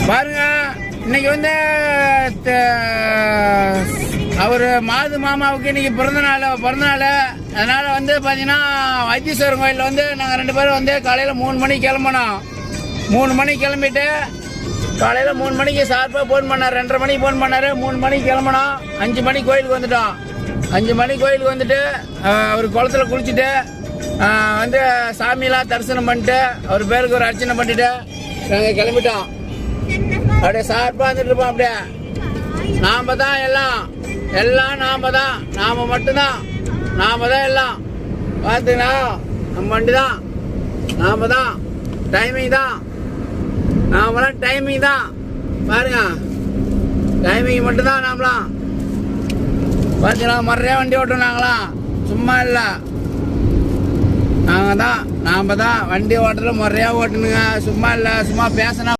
பாருங்க, இன்னைக்கு வந்து அவர் மாது மாமாவுக்கு இன்னைக்கு பிறந்த நாள். அதனால வந்து பார்த்தீங்கன்னா வைத்தீஸ்வரன் கோயிலில் வந்து நாங்கள் 2 பேரும் வந்து காலையில் 3 மணிக்கு கிளம்பணும். 3 மணிக்கு கிளம்பிட்டு காலையில் 3 மணிக்கு ஷார்ப்பாக ஃபோன் பண்ணார். 2:30 மணிக்கு ஃபோன் பண்ணார். 3 மணிக்கு கிளம்பணும். 5 மணிக்கு கோயிலுக்கு வந்துட்டோம். 5 மணிக்கு கோயிலுக்கு வந்துட்டு அவர் குளத்தில் குளிச்சுட்டு வந்து சாமியெல்லாம் தரிசனம் பண்ணிட்டு அவர் பேருக்கு ஒரு அர்ச்சனை பண்ணிட்டு நாங்கள் கிளம்பிட்டோம். அப்படியே ஷார்ப்பாக வந்துட்டு இருப்போம். அப்படியே நாம் தான் எல்லாம் நாம் மட்டும்தான் எல்லாம் பார்த்துங்கன்னா நம்ம வண்டி தான், நாம் தான் டைமிங் தான், நாமெல்லாம் டைமிங் தான். பாருங்க, டைமிங் மட்டும்தான். நாமலாம் பார்த்தீங்கன்னா நிறையா வண்டி ஓட்டணும். நாங்களாம் சும்மா இல்லை, நாம் தான் வண்டி ஓட்டுறது முறையா ஓட்டணுங்க. சும்மா இல்லை, சும்மா பேசினா